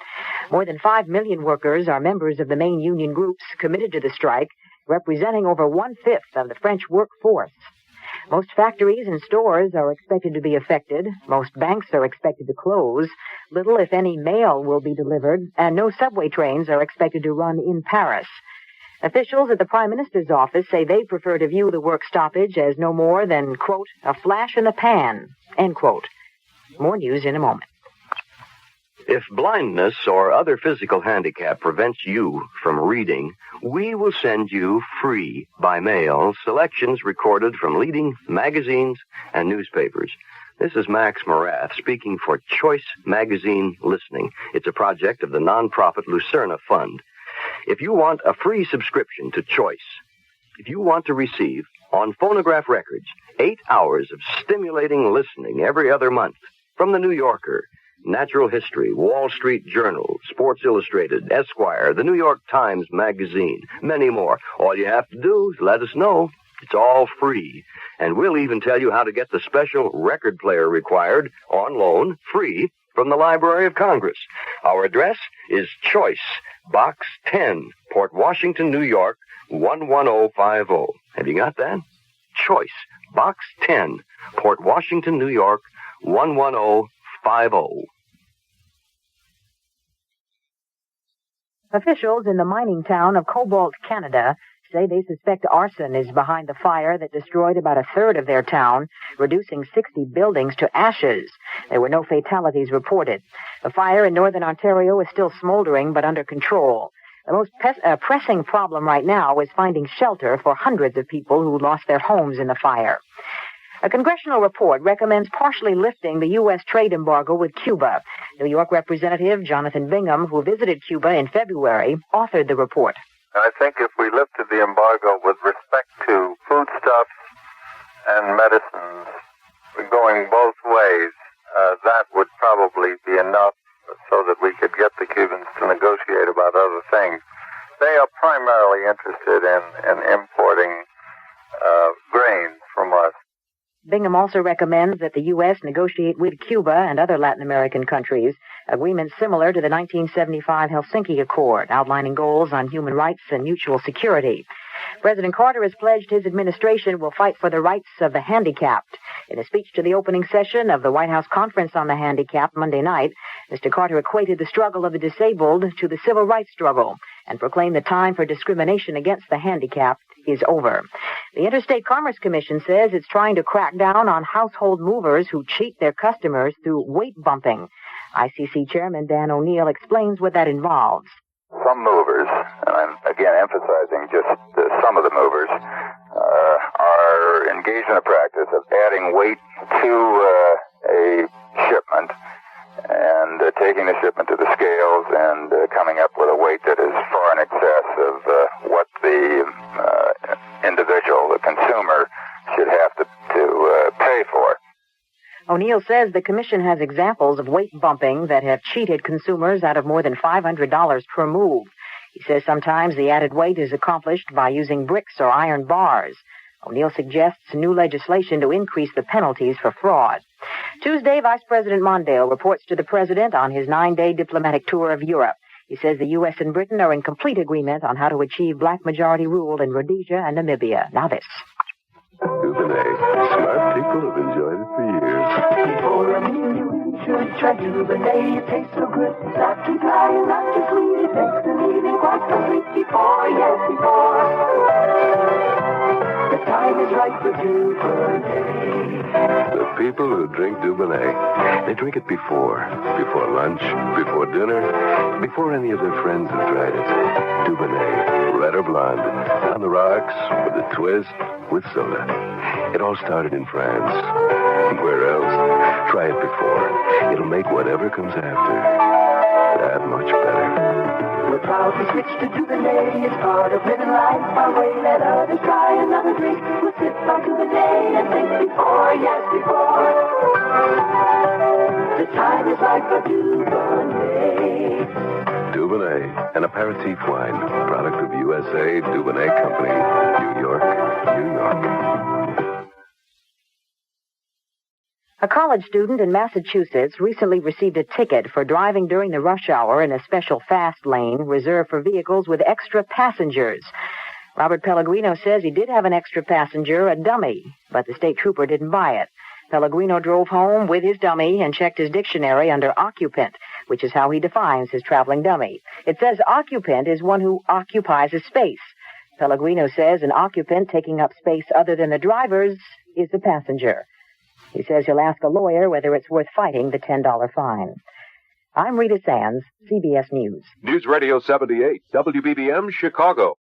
More than 5 million workers are members of the main union groups committed to the strike, representing over 1/5 of the French workforce. Most factories and stores are expected to be affected. Most banks are expected to close. Little, if any, mail will be delivered, and no subway trains are expected to run in Paris. Officials at the Prime Minister's office say they prefer to view the work stoppage as no more than, quote, a flash in the pan, end quote. More news in a moment. If blindness or other physical handicap prevents you from reading, we will send you free by mail selections recorded from leading magazines and newspapers. This is Max Morath speaking for Choice Magazine Listening. It's a project of the nonprofit Lucerna Fund. If you want a free subscription to Choice, if you want to receive on phonograph records 8 hours of stimulating listening every other month from the New Yorker, Natural History, Wall Street Journal, Sports Illustrated, Esquire, the New York Times Magazine, many more. All you have to do is let us know. It's all free. And we'll even tell you how to get the special record player required on loan, free, from the Library of Congress. Our address is Choice, Box 10, Port Washington, New York, 11050. Have you got that? Choice, Box 10, Port Washington, New York, 11050. Officials in the mining town of Cobalt, Canada, say they suspect arson is behind the fire that destroyed about a third of their town, reducing 60 buildings to ashes. There were no fatalities reported. The fire in northern Ontario is still smoldering but under control. The most pressing problem right now is finding shelter for hundreds of people who lost their homes in the fire. A congressional report recommends partially lifting the U.S. trade embargo with Cuba. New York Representative Jonathan Bingham, who visited Cuba in February, authored the report. I think if we lifted the embargo with respect to foodstuffs and medicines, going both ways, that would probably be enough so that we could get the Cubans to negotiate about other things. They are primarily interested in importing grains from us. Bingham also recommends that the U.S. negotiate with Cuba and other Latin American countries agreements similar to the 1975 Helsinki Accord, outlining goals on human rights and mutual security. President Carter has pledged his administration will fight for the rights of the handicapped. In a speech to the opening session of the White House Conference on the Handicapped Monday night, Mr. Carter equated the struggle of the disabled to the civil rights struggle and proclaimed the time for discrimination against the handicapped is over. The Interstate Commerce Commission says it's trying to crack down on household movers who cheat their customers through weight bumping. ICC Chairman Dan O'Neill explains what that involves. Some movers, and I'm again emphasizing just some of the movers, are engaged in a practice of adding weight to a shipment and taking the shipment to the scales and coming up with a weight that is far in excess of what the individual, the consumer, should have to pay for. O'Neill says the commission has examples of weight bumping that have cheated consumers out of more than $500 per move. He says sometimes the added weight is accomplished by using bricks or iron bars. O'Neill suggests new legislation to increase the penalties for fraud. Tuesday, Vice President Mondale reports to the president on his 9-day diplomatic tour of Europe. He says the U.S. and Britain are in complete agreement on how to achieve black majority rule in Rhodesia and Namibia. Now this. Dubonnet. Smart people have enjoyed it for years. Before a meal, you should try Dubonnet. It tastes so good, not too dry and not too sweet. It makes the meeting quite complete. Before, yes, before. The time is right for Dubonnet. The people who drink Dubonnet, they drink it before lunch, before dinner, before any of their friends have tried it. Dubonnet, red or blonde, on the rocks, with a twist, with soda. It all started in France. Where else? Try it before. It'll make whatever comes after that much better. We're proud to switch to Dubonnet. It's part of living life our way. Let others try another drink. We'll sip on Dubonnet and think before, yes, before. The time is right for Dubonnet. Dubonnet, an aperitif wine, product of USA Dubonnet Company, New York, New York. A college student in Massachusetts recently received a ticket for driving during the rush hour in a special fast lane reserved for vehicles with extra passengers. Robert Pellegrino says he did have an extra passenger, a dummy, but the state trooper didn't buy it. Pellegrino drove home with his dummy and checked his dictionary under occupant, which is how he defines his traveling dummy. It says occupant is one who occupies a space. Pellegrino says an occupant taking up space other than the driver's is the passenger. He says he'll ask a lawyer whether it's worth fighting the $10 fine. I'm Rita Sands, CBS News. News Radio 78, WBBM, Chicago.